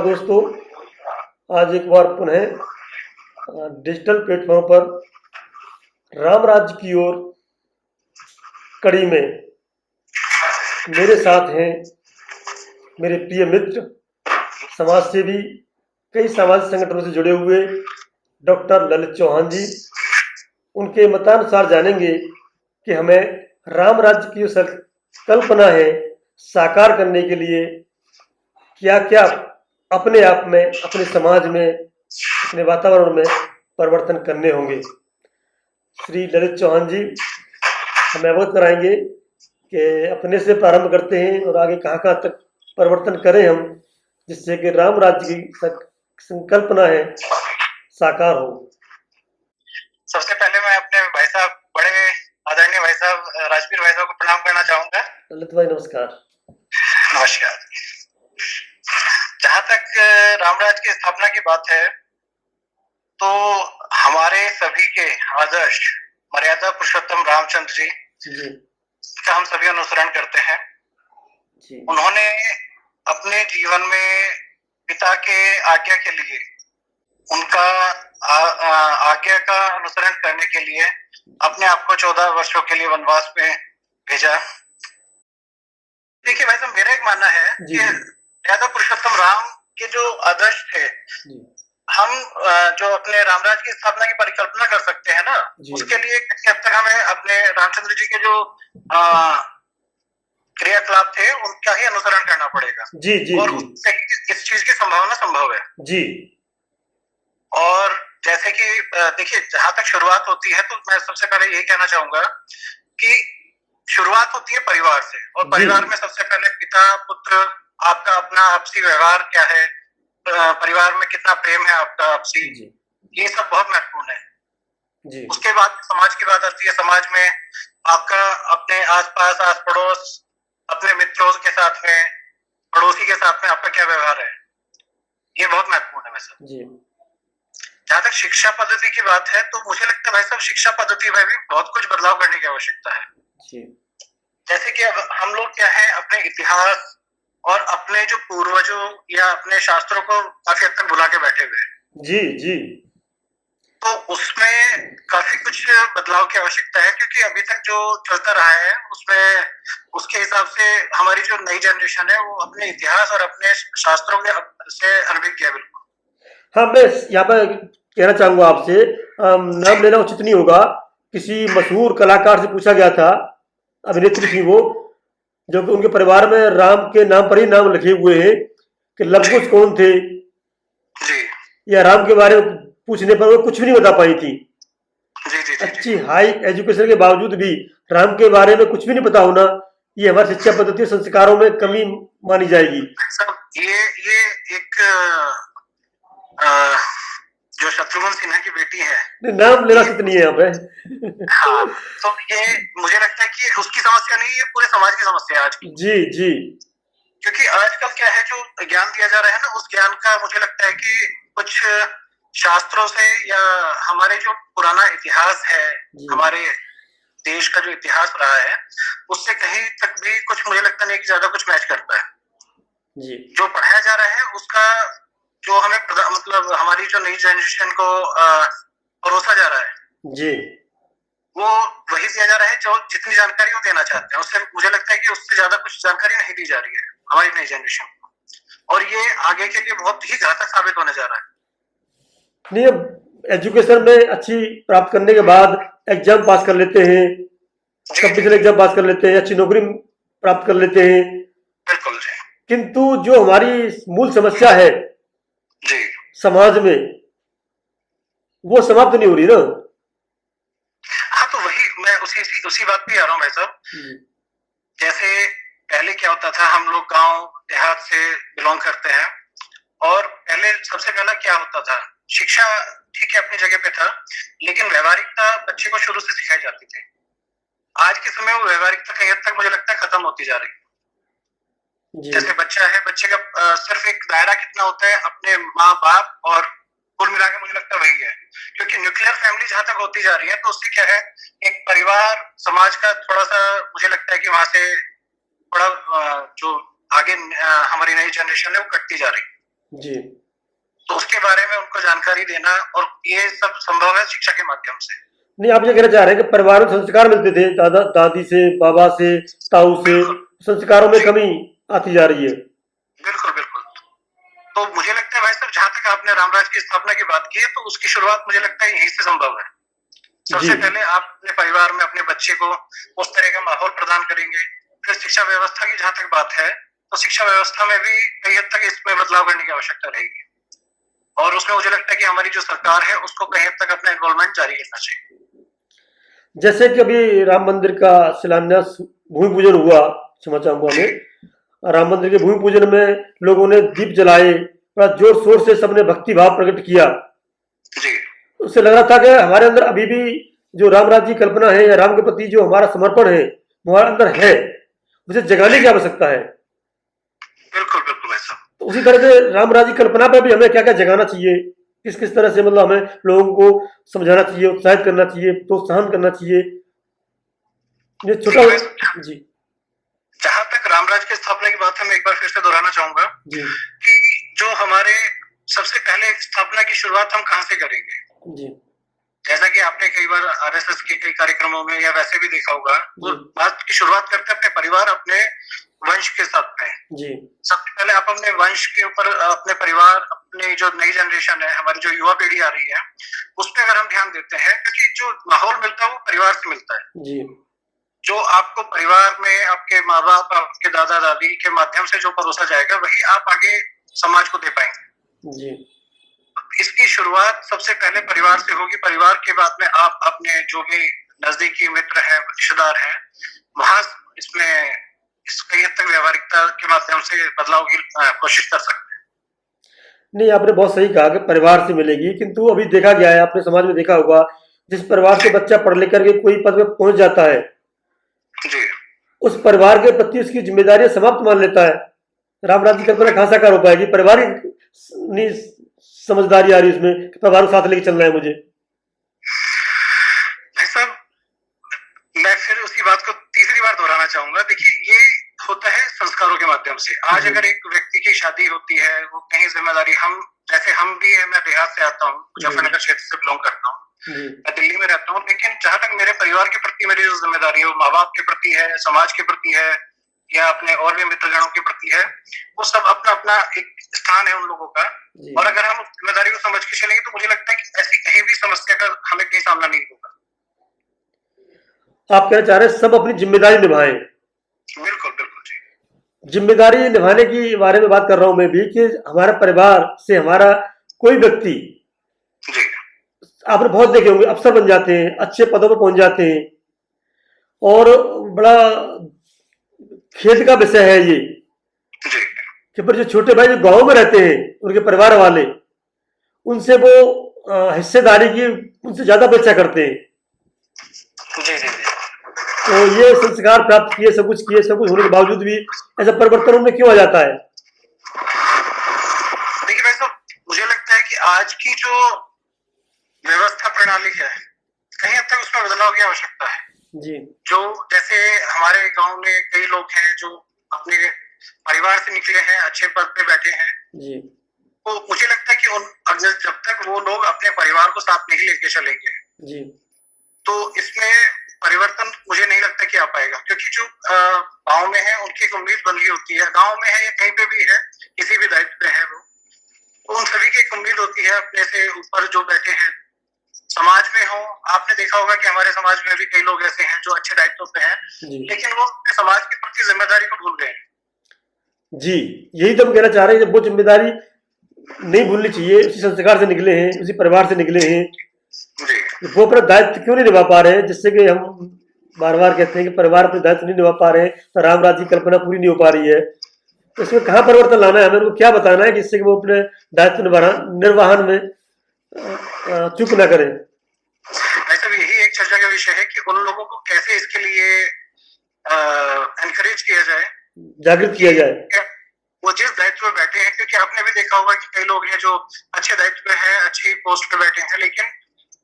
दोस्तों, आज एक बार पुनः डिजिटल प्लेटफॉर्म पर राम राज्य की ओर कड़ी में मेरे साथ हैं मेरे प्रिय मित्र, समाज सेवी, कई सामाजिक संगठनों से जुड़े हुए डॉक्टर ललित चौहान जी। उनके मतानुसार जानेंगे कि हमें राम राज्य की जो संकल्पना है साकार करने के लिए क्या क्या अपने आप में, अपने समाज में, अपने वातावरण में परिवर्तन करने होंगे। श्री ललित चौहान जी हमें अवगत कराएंगे कि अपने से प्रारंभ करते हैं और आगे कहाँ कहाँ तक परिवर्तन करें हम, जिससे कि राम राज्य की संकल्पना है साकार हो। सबसे पहले मैं अपने भाई साहब, बड़े आदरणीय भाई साहब राजवीर भाई साहब को प्रणाम करना चाहूंगा। ललित भाई नमस्कार। नमस्कार। जहां तक रामराज की स्थापना की बात है तो हमारे सभी के आदर्श मर्यादा पुरुषोत्तम रामचंद्र जी का हम सभी अनुसरण करते हैं। उन्होंने अपने जीवन में पिता के आज्ञा के लिए, उनका आज्ञा का अनुसरण करने के लिए अपने आप को 14 वर्षों के लिए वनवास में भेजा। देखिए भाई साहब, मेरा एक मानना है कि मर्यादा पुरुषोत्तम राम के जो आदर्श थे, हम जो अपने रामराज की स्थापना की परिकल्पना कर सकते हैं ना, उसके लिए जब तक हमें अपने रामचंद्र जी के जो क्रियाकलाप थे उनका ही अनुसरण करना पड़ेगा। और इस चीज की संभावना संभव है जी। और जैसे कि देखिए, जहां तक शुरुआत होती है तो मैं सबसे पहले यही कहना चाहूंगा कि शुरुआत होती है परिवार से, और परिवार में सबसे पहले पिता पुत्र, आपका अपना आपसी व्यवहार क्या है, परिवार में कितना प्रेम है आपका आपसी, ये सब बहुत महत्वपूर्ण है जी। उसके बाद समाज की बात आती है। समाज में आपका अपने आसपास, आस पड़ोस, अपने मित्रों के साथ में, पड़ोसी के साथ में आपका क्या व्यवहार है, ये बहुत महत्वपूर्ण है वैसे जी। जहां तक शिक्षा पद्धति की बात है तो मुझे लगता है भाई साहब, शिक्षा पद्धति में भी बहुत कुछ बदलाव करने की आवश्यकता है जी। जैसे कि अब हम लोग क्या है, अपने इतिहास और अपने जो पूर्वजों या अपने शास्त्रों को काफी हद तक भुला के बैठे हुए जी जी। तो उसमें काफी कुछ बदलाव की आवश्यकता है, क्योंकि अभी तक जो चलता रहा है उसमें, उसके हिसाब से हमारी जो नई जनरेशन है वो अपने इतिहास और अपने शास्त्रों से अनभिज्ञ है बिल्कुल। हाँ, मैं यहाँ पर कहना चाहूंगा आपसे, नाम लेना उचित नहीं होगा। किसी मशहूर कलाकार से पूछा गया था, अभिनेत्री थी वो, जो कि उनके परिवार में राम के नाम पर ही नाम लिखे हुए हैं कि लवकुश कौन थे जी। या राम के बारे में पूछने पर वो कुछ भी नहीं बता पाई थी जी। अच्छी हाई एजुकेशन के बावजूद भी राम के बारे में कुछ भी नहीं पता होना, ये हमारी शिक्षा पद्धति संस्कारों में कमी मानी जाएगी। ये एक जो शत्रुघ्न सिन्हा की बेटी है, नाम लेना उचित नहीं है यहाँ पे हाँ, तो ये मुझे लगता है कि उसकी समस्या नहीं, ये पूरे समाज की समस्या है आज की जी जी। क्योंकि आजकल क्या है, जो ज्ञान दिया जा रहा है ना, उस ज्ञान का मुझे लगता है कि कुछ शास्त्रों से या हमारे जो पुराना इतिहास है, हमारे देश का जो इतिहास रहा है, उससे कहीं तक भी कुछ मुझे लगता नहीं कि ज्यादा कुछ मैच करता है जी। जो पढ़ाया जा रहा है उसका जो हमें मतलब हमारी जो नई जनरेशन को परोसा जा रहा है जी, वो वही दिया जा रहा है जो जितनी जानकारी वो देना चाहते हैं। उससे मुझे लगता है कि उससे ज्यादा कुछ जानकारी नहीं दी जा रही है हमारी नई जनरेशन को, और ये आगे के लिए बहुत ही घातक साबित होने जा रहा है। नहीं, अब एजुकेशन में अच्छी प्राप्त करने के बाद एग्जाम पास कर लेते हैं, कंपटीशन एग्जाम पास कर लेते हैं, अच्छी नौकरी प्राप्त कर लेते हैं, बिल्कुल जी। किंतु जो हमारी मूल समस्या है जी समाज में, वो समाप्त नहीं हो रही ना। हाँ, तो वही मैं उसी बात पे आ रहा हूँ भाई साहब। जैसे पहले क्या होता था, हम लोग गांव देहात से बिलोंग करते हैं, और पहले सबसे पहला क्या होता था, शिक्षा ठीक है अपनी जगह पे था, लेकिन व्यवहारिकता बच्चे को शुरू से सिखाई जाती थी। आज के समय वो व्यवहारिकता कहीं हद तक मुझे लगता है खत्म होती जा रही है। जैसे बच्चा है, बच्चे का सिर्फ एक दायरा कितना होता है, अपने माँ बाप, और कुल मिला के मुझे लगता है वही है। क्योंकि न्यूक्लियर फैमिली जहां तक होती जा रही है, तो उससे क्या है, एक परिवार समाज का थोड़ा सा मुझे लगता है कि वहां से थोड़ा जो आगे हमारी नई जनरेशन है वो कटती जा रही है। जी। तो उसके बारे में उनको जानकारी देना, और ये सब संभव है शिक्षा के माध्यम से। नहीं, आप ये कहना चाह रहे हैं कि परिवार में संस्कार मिलते थे दादा दादी से, बाबा से, ताऊ से, बिल्कुल संस्कारों में जी, कमी आती जा रही है। बिल्कुल बिल्कुल। तो मुझे लगता है भाई साहब, जहां तक आपने रामराज की स्थापना की बात की है, तो उसकी शुरुआत मुझे लगता है यहीं से संभव है। जी। सबसे पहले आप अपने परिवार में अपने बच्चे को उस तरह का माहौल प्रदान करेंगे। फिर शिक्षा व्यवस्था की जहां तक बात है, तो शिक्षा व्यवस्था में भी कई हद तक इसमें बदलाव करने की आवश्यकता रहेगी, और उसमें मुझे लगता है कि हमारी जो सरकार है उसको कहीं हद तक अपना इन्वॉल्वमेंट जारी रखना चाहिए। जैसे कि अभी राम मंदिर का शिलान्यास, भूमि पूजन हुआ समाचार हुआ में, राम मंदिर के भूमि पूजन में लोगों ने दीप जलाए, बड़ा जोर शोर से सबने भक्ति भाव प्रकट किया। जी उससे लग रहा था कि हमारे अंदर अभी भी जो राम राज्य की कल्पना है या राम के प्रति जो हमारा समर्पण है वो हमारे अंदर है, उसे जगाने की आवश्यकता है। बिल्कुल बिल्कुल भाई साहब। तो उसी तरह से राम राज्य की कल्पना पर भी हमें क्या क्या जगाना चाहिए, किस किस तरह से मतलब हमें लोगों को समझाना चाहिए, उत्साहित करना चाहिए, प्रोत्साहन करना चाहिए, ये छोटा। जी जहां तक रामराज की स्थापना की बात है, मैं एक बार फिर से दोहराना चाहूंगा जी कि जो हमारे सबसे पहले स्थापना की शुरुआत हम कहां से करेंगे। जी जैसा कि आपने कई बार आरएसएस के कई कार्यक्रमों में या वैसे भी देखा होगा, वो जी बात की शुरुआत करते हैं अपने परिवार, अपने वंश के साथ में। जी सबसे पहले आप अपने वंश के ऊपर, अपने परिवार, अपने जो नई जनरेशन है, हमारी जो युवा पीढ़ी आ रही है, उस पर अगर हम ध्यान देते हैं, क्योंकि जो माहौल मिलता है वो परिवार से मिलता है। जी जो आपको परिवार में आपके माँ बाप, आपके दादा दादी के माध्यम से जो परोसा जाएगा, वही आप आगे समाज को दे पाएंगे। जी इसकी शुरुआत सबसे पहले परिवार से होगी। परिवार के बाद में आप अपने जो भी नजदीकी मित्र हैं, रिश्तेदार हैं, वहां इसमें कई हद तक व्यवहारिकता के माध्यम से बदलाव की कोशिश कर सकते हैं। नहीं, आपने बहुत सही कहा कि परिवार से मिलेगी, किंतु अभी देखा गया है, आपने समाज में देखा होगा, जिस परिवार से बच्चा पढ़ लिख करके कोई पद में पहुंच जाता है, जी उस परिवार के प्रति उसकी जिम्मेदारियां समाप्त मान लेता है। राम राज्य की कल्पना कहां साकार हो पाएगी? पारिवारिक नहीं समझदारी आ रही उसमें कि परिवार को साथ लेके चलना है मुझे। भाई साहब, मैं फिर उसी बात को तीसरी बार दोहराना चाहूंगा। देखिए, ये होता है संस्कारों के माध्यम से। आज अगर एक व्यक्ति की शादी होती है, वो कहीं जिम्मेदारी, हम जैसे हम भी है, मैं देहात से आता हूँ, मुजफ्फरनगर क्षेत्र से बिलोंग करता हूँ, मैं दिल्ली में रहता हूँ, लेकिन जहां तक मेरे परिवार के प्रति मेरी जो जिम्मेदारी है, वो माँ बाप के प्रति है, समाज के प्रति है, या अपने और भी मित्रगणों के प्रति है, वो सब अपना अपना एक स्थान है उन लोगों का। और अगर हम जिम्मेदारी को समझ के चलेंगे, तो मुझे लगता है कि ऐसी कहीं भी समस्या का हमें कहीं सामना नहीं होगा। आप कहना चाह रहे हैं सब अपनी जिम्मेदारी निभाएं? बिल्कुल बिल्कुल जी। जिम्मेदारी निभाने की बारे में बात कर रहा हूं मैं भी, कि हमारे परिवार से हमारा कोई व्यक्ति, जी आपने बहुत देखे होंगे, अफसर बन जाते हैं, अच्छे पदों पर पहुंच जाते हैं, और बड़ा खेद का विषय है ये जी कि पर जो छोटे भाई जो गांव में रहते हैं, उनके परिवार वाले, उनसे वो हिस्सेदारी की उनसे ज्यादा अपेक्षा करते हैं। जी जी जी। तो ये संस्कार प्राप्त किए, सब कुछ होने के बावजूद भी ऐसा परिवर्तन उनमें क्यों आ जाता है? देखिए भाई साहब, मुझे लगता है कि आज की जो व्यवस्था प्रणाली है, कहीं हद तक उसमें बदलाव की आवश्यकता है। जी जो जैसे हमारे गांव में कई लोग हैं जो अपने परिवार से निकले हैं, अच्छे पद पे बैठे हैं, जी तो मुझे लगता है कि जब तक वो लोग अपने परिवार को साथ नहीं लेके चलेंगे, जी तो इसमें परिवर्तन मुझे नहीं लगता कि आ पाएगा। क्योंकि जो गांव में है, उनकी एक उम्मीद बंधी होती है, गांव में है या कहीं पे भी है, किसी भी दायित्व पे है वो, तो उन सभी की एक उम्मीद होती है अपने से ऊपर जो बैठे हैं समाज में हो। आपने देखा होगा कि हमारे समाज में भी कई लोग ऐसे हैं जो अच्छे दायित्व पे हैं, लेकिन वो अपने समाज के प्रति जिम्मेदारी को भूल गए हैं। जी, यही तो हम कहना चाह रहे हैं, जब वो जिम्मेदारी नहीं भूलनी चाहिए, उसी संस्कार से निकले हैं, उसी परिवार से निकले हैं, वो अपना दायित्व क्यों नहीं निभा पा रहे हैं? जिससे कि हम बार बार कहते हैं कि परिवार अपने दायित्व नहीं निभा पा रहे हैं, तो राम राज्य की कल्पना पूरी नहीं हो पा रही है। तो इसमें कहाँ परिवर्तन लाना है? हमें उनको क्या बताना है कि जिससे कि वो अपने दायित्व निर्वहन में चूक न करें? ऐसा भी यही एक चर्चा का विषय है कि उन लोगों को कैसे इसके लिए एनकरेज किया जाए, जागृत किया जाए, वो जिस दायित्व में बैठे हैं। क्योंकि आपने भी देखा होगा कि कई लोग हैं जो अच्छे दायित्व पे हैं, अच्छी पोस्ट पे बैठे हैं, लेकिन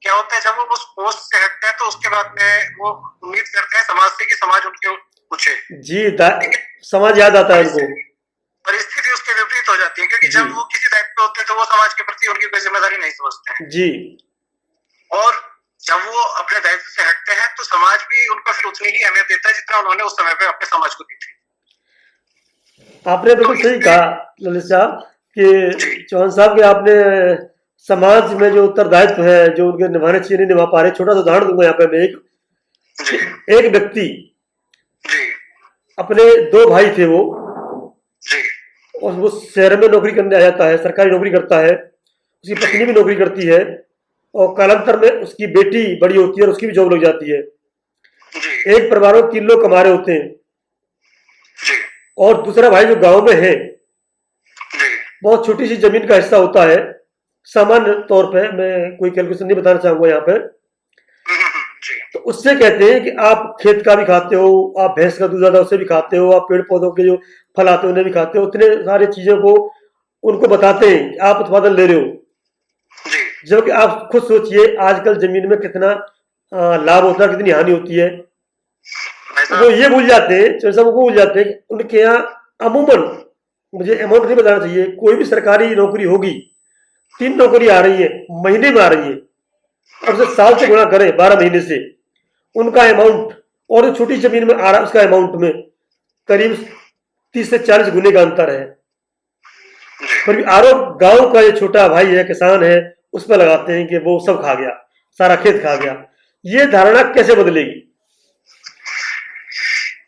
क्या होता है जब वो उस पोस्ट से हटते हैं, तो उसके बाद में वो उम्मीद करते हैं समाज से कि समाज उनके पूछे। जी, समाज याद आता है उनको। परिस्थिति उसके विपरीत हो जाती है, क्योंकि जब वो किसी दायित्व पे होते हैं तो वो समाज के प्रति उनकी कोई जिम्मेदारी नहीं समझते हैं जी, और जब वो अपने दायित्व से हटते हैं तो समाज भी उनको फिर उतनी ही अहमियत देता है जितना उन्होंने उस समय पे अपने समाज को दी थी। आपने बिल्कुल सही कहा ललित साहब कि चौहान साहब के आपने समाज में जो उत्तरदायित्व है जो उनके निभाने चाहिए नहीं निभा पा रहे। छोटा सा उदाहरण दूंगा यहाँ पे मैं एक व्यक्ति अपने 2 भाई थे वो और वो शहर में नौकरी करने आ जाता है, सरकारी नौकरी करता है, उसकी पत्नी भी नौकरी करती है और कालांतर में उसकी बेटी बड़ी होती है और उसकी भी जॉब लग जाती है। एक परिवार में 3 लोग कमा रहे होते हैं और दूसरा भाई जो गांव में है बहुत छोटी सी जमीन का हिस्सा होता है। सामान्य तौर पे मैं कोई कैलकुलेशन नहीं बताना चाहूंगा यहाँ पे, तो उससे कहते हैं कि आप खेत का भी खाते हो, आप भैंस का दूध आता है उससे भी खाते हो, आप पेड़ पौधों के जो फल आते हैं उन्हें भी खाते हो। इतने सारी चीजों को उनको बताते हैं कि आप उत्पादन ले रहे हो, जबकि आप खुद सोचिए आजकल जमीन में कितना लाभ होता है, कितनी हानि होती है। वो ये भूल जाते हैं, वो भूल जाते हैं कि उनके यहाँ अमूमन, मुझे अमाउंट नहीं बताना चाहिए, कोई भी सरकारी नौकरी होगी 3 नौकरी आ रही है, महीने में आ रही है और उसे साल से गुणा करें 12 महीने से, उनका अमाउंट और जो छोटी जमीन में आ रहा है उसका अमाउंट में करीब 30 से 40 गुने का अंतर है। पर आरोप गांव का ये छोटा भाई है, किसान है, उस पर लगाते हैं कि वो सब खा गया, सारा खेत खा गया। ये धारणा कैसे बदलेगी?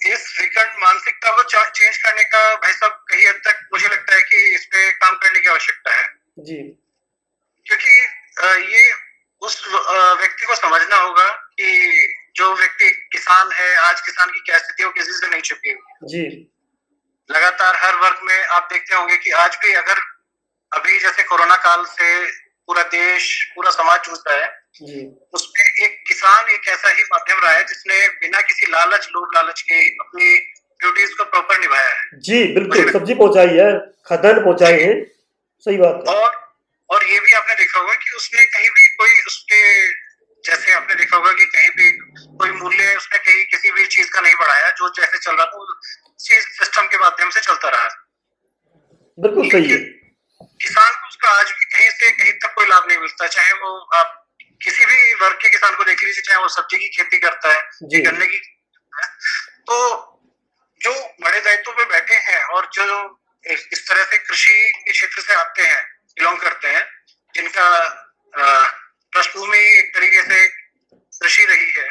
इस विकट मानसिकता को चेंज करने का भाई साहब कहीं हद तक मुझे लगता है कि इस पे काम करने की आवश्यकता है जी, क्योंकि ये उस व्यक्ति को समझना होगा कि जो व्यक्ति किसान है, आज किसान की क्या स्थिति है वो किसी से नहीं छुपी हुई जी। लगातार हर वर्ग में आप देखते होंगे कि आज भी अगर अभी जैसे कोरोना काल से पूरा देश, पूरा समाज जूझ रहा है, उसमें एक किसान एक ऐसा ही माध्यम रहा है जिसने बिना किसी लालच, लोभ लालच के अपनी ड्यूटीज को प्रॉपर निभाया है। जी बिल्कुल, सब्जी पहुंचाई है, खाद्यान्न पहुंचाए हैं, सही बात है। और ये भी आपने देखा होगा कि उसने कहीं भी कोई उसके, जैसे आपने देखा होगा कि कहीं भी कोई मूल्य उसने कहीं किसी भी चीज का नहीं बढ़ाया, जो जैसे चल रहा था चीज सिस्टम के माध्यम से चलता रहा। बिल्कुल सही है। किसान को उसका आज भी कहीं से कहीं तक कोई लाभ नहीं मिलता, चाहे वो आप किसी भी वर्ग के किसान को देख लीजिए, चाहे वो सब्जी की खेती करता है, गन्ने की, तो जो बड़े दायित्व पे बैठे हैं और जो इस तरह से कृषि के क्षेत्र से आते हैं, बिलोंग करते हैं, जिनका पृष्ठभूमि एक तरीके से कृषि रही है,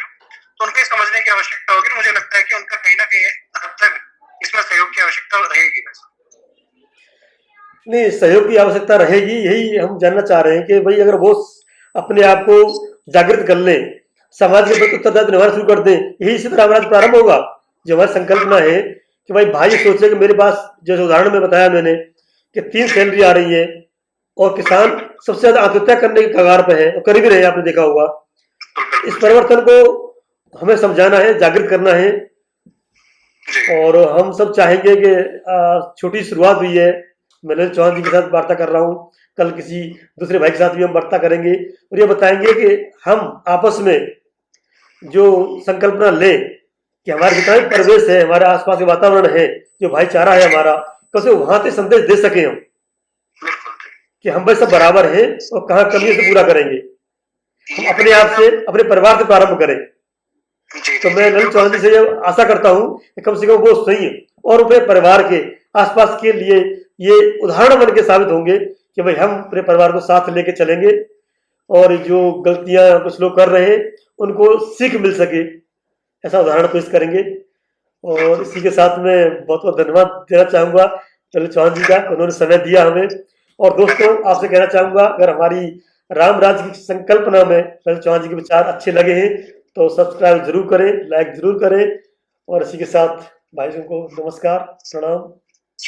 तो उनको समझने की आवश्यकता होगी। मुझे लगता है कि उनका कहीं ना कहीं हद तक इसमें सहयोग की आवश्यकता रहेगी। नहीं, सहयोग की आवश्यकता रहेगी, यही हम जानना चाह रहे हैं कि भाई अगर वो अपने आप को जागृत कर ले, समाज के प्रति उत्तरदायित्व निभाना शुरू कर दें, यही इसी तरह हमारा प्रारंभ होगा। जो हमारी संकल्पना है कि भाई सोचे कि मेरे पास, जैसे उदाहरण में बताया मैंने कि 3 सैलरी आ रही है और किसान सबसे ज्यादा आत्महत्या करने के कगार पे है और कर भी रहे, आपने देखा होगा। इस परिवर्तन को हमें समझाना है, जागृत करना है और हम सब चाहेंगे कि छोटी शुरुआत हुई है, मैं ललित चौहान जी के साथ वार्ता कर रहा हूँ, कल किसी दूसरे भाई के साथ भी हम वार्ता करेंगे और ये बताएंगे कि हम आपस में जो संकल्पना लें कि हमारे जितना भी परिवेश है, हमारे आसपास के वातावरण है, जो भाईचारा है हमारा, कैसे वहां से संदेश दे सके हम कि हम भाई सब बराबर हैं और कहाँ कमी से पूरा करेंगे। हम अपने आप से, अपने परिवार से प्रारंभ करें। तो मैं ललित चौहान जी से आशा करता हूँ कि कम से कम वो सही है और अपने परिवार के आसपास के लिए ये उदाहरण बन के साबित होंगे कि भाई हम अपने परिवार को साथ लेके चलेंगे और जो गलतियां कुछ लोग कर रहे हैं उनको सीख मिल सके, ऐसा उदाहरण पेश करेंगे। और इसी के साथ में बहुत बहुत धन्यवाद देना चाहूंगा ललित चौहान जी का, उन्होंने समय दिया हमें। और दोस्तों, आपसे कहना चाहूंगा, अगर हमारी राम राज्य की संकल्पना में ललित चौहान जी के विचार अच्छे लगे हैं तो सब्सक्राइब जरूर करें, लाइक जरूर करें। और इसी के साथ भाइयों को नमस्कार, प्रणाम।